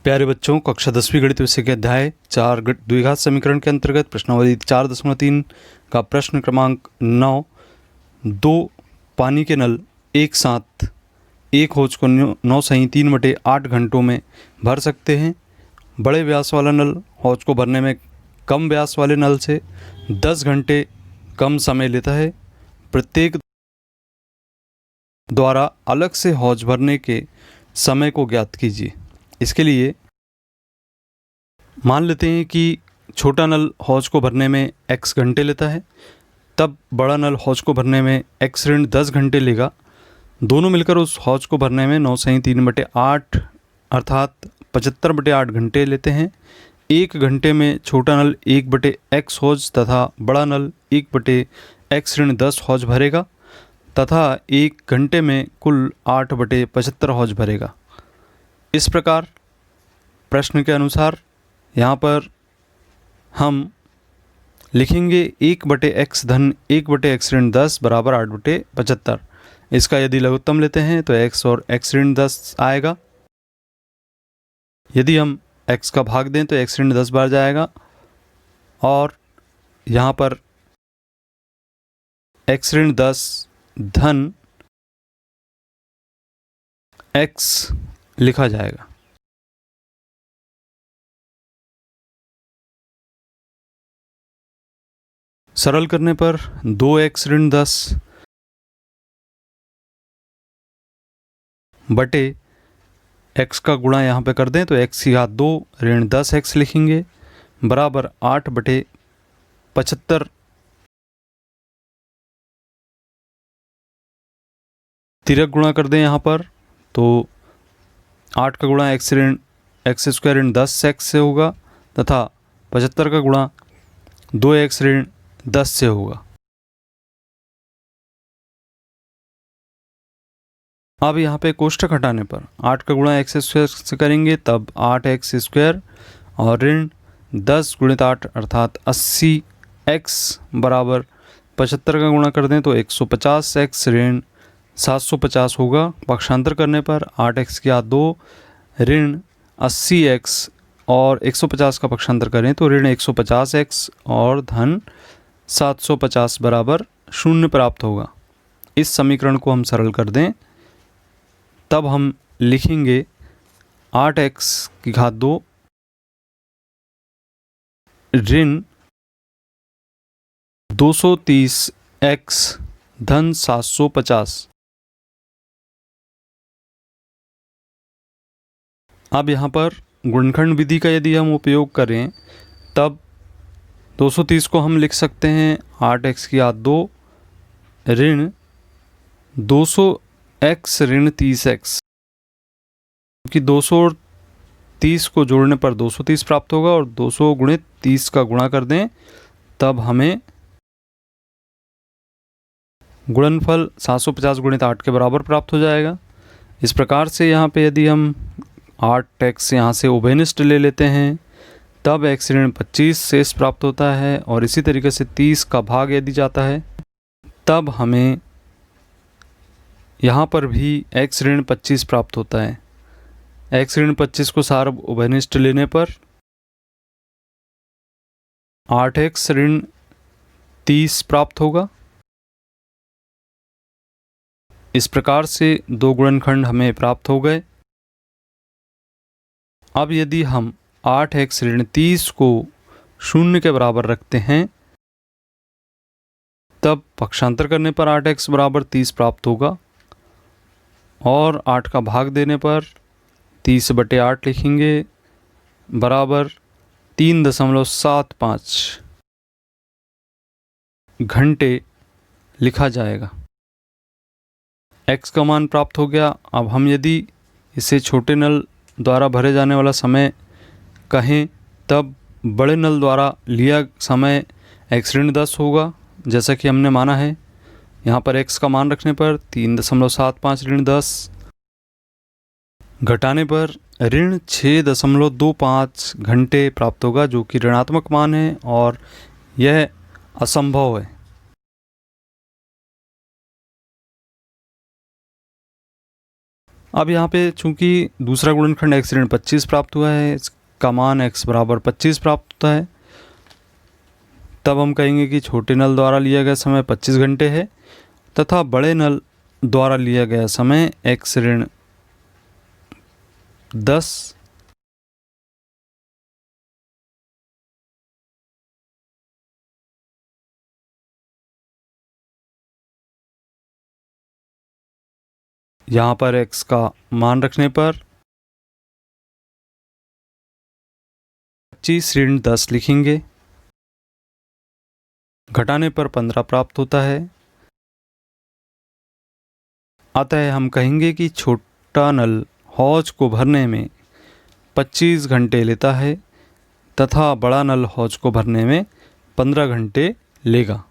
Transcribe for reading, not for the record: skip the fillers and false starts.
प्यारे बच्चों, कक्षा 10वीं गणित विषय के अध्याय 4 द्विघात समीकरण के अंतर्गत प्रश्नावली 4.3 का प्रश्न क्रमांक 9। दो पानी के नल एक साथ एक हौज को 9/3/8 घंटों में भर सकते हैं। बड़े व्यास वाला नल हौज को भरने में कम व्यास वाले नल से 10 घंटे कम समय लेता है। प्रत्येक द्वारा अलग से हौज भरने के समय को ज्ञात कीजिए। इसके लिए मान लेते हैं कि छोटा नल हौज को भरने में x घंटे लेता है, तब बड़ा नल हौज को भरने में x ऋण 10 घंटे लेगा। दोनों मिलकर उस हौज को भरने में 9/3/8 अर्थात 75/8 घंटे लेते हैं। एक घंटे में छोटा नल 1/x हौज तथा बड़ा नल 1/x ऋण 10 हौज भरेगा तथा एक घंटे में कुल 8/75 हौज भरेगा। इस प्रकार प्रश्न के अनुसार यहाँ पर हम लिखेंगे 1/x धन 1/x ऋण 10 बराबर 8/75। इसका यदि लघुत्तम लेते हैं तो x और x ऋण 10 आएगा। यदि हम x का भाग दें तो x ऋण 10 बार जाएगा और यहाँ पर x ऋण 10 धन x लिखा जाएगा। सरल करने पर 2x ऋण 10 बटे x का गुणा यहाँ पे कर दें तो x की घात 2 ऋण 10x लिखेंगे बराबर 8/75। तिरक गुणा कर दें यहाँ पर तो 8 का गुणा x स्क्वायर ऋण 10x से होगा तथा 75 का गुणा 2x ऋण 10 से होगा। अब यहाँ पे कोष्ठक हटाने पर 8 का गुणा x स्क्वायर से करेंगे तब 8x स्क्वायर और ऋण 10 गुणित 8 अर्थात 80x बराबर 75 का गुणा कर दें तो 150x ऋण 750 होगा। पक्षांतर करने पर 8x की घात 2 ऋण 80x और 150 का पक्षांतर करें तो ऋण 150x और धन 750 बराबर 0 प्राप्त होगा। इस समीकरण को हम सरल कर दें तब हम लिखेंगे 8x की घात 2 ऋण 230x धन 750। अब यहाँ पर गुणनखंड विधि का यदि हम उपयोग करें तब 230 को हम लिख सकते हैं 8x की घात 2 ऋण 200x ऋण 30x, क्योंकि 200 और 30 को जोड़ने पर 230 प्राप्त होगा और 200 गुणित 30 का गुणा कर दें तब हमें गुणनफल 750 गुणित 8 के बराबर प्राप्त हो जाएगा। इस प्रकार से यहाँ पे यदि हम 8x यहाँ से उभयनिष्ठ ले लेते हैं तब x ऋण 25 शेष प्राप्त होता है और इसी तरीके से 30 का भाग यदि जाता है तब हमें यहाँ पर भी x ऋण 25 प्राप्त होता है। x ऋण 25 को सार्व उभयनिष्ठ लेने पर 8x ऋण 30 प्राप्त होगा। इस प्रकार से दो गुणनखंड हमें प्राप्त हो गए। अब यदि हम 8x ऋण 30 को 0 के बराबर रखते हैं तब पक्षांतर करने पर 8x बराबर 30 प्राप्त होगा और 8 का भाग देने पर 30/8 लिखेंगे बराबर 3.75 घंटे लिखा जाएगा। x का मान प्राप्त हो गया। अब हम यदि इसे छोटे नल द्वारा भरे जाने वाला समय कहें तब बड़े नल द्वारा लिया समय x ऋण 10 होगा जैसा कि हमने माना है। यहाँ पर x का मान रखने पर 3.75 ऋण 10 घटाने पर ऋण 6.25 घंटे प्राप्त होगा, जो कि ऋणात्मक मान है और यह असंभव है। अब यहाँ पे चूंकि दूसरा गुणनखंड x ऋण 25 प्राप्त हुआ है, इसका मान x बराबर 25 प्राप्त होता है, तब हम कहेंगे कि छोटे नल द्वारा लिया गया समय 25 घंटे है तथा बड़े नल द्वारा लिया गया समय x ऋण 10 यहाँ पर x का मान रखने पर 25 ऋण 10 लिखेंगे, घटाने पर 15 प्राप्त होता है। अतः हम कहेंगे कि छोटा नल हौज को भरने में 25 घंटे लेता है तथा बड़ा नल हौज को भरने में 15 घंटे लेगा।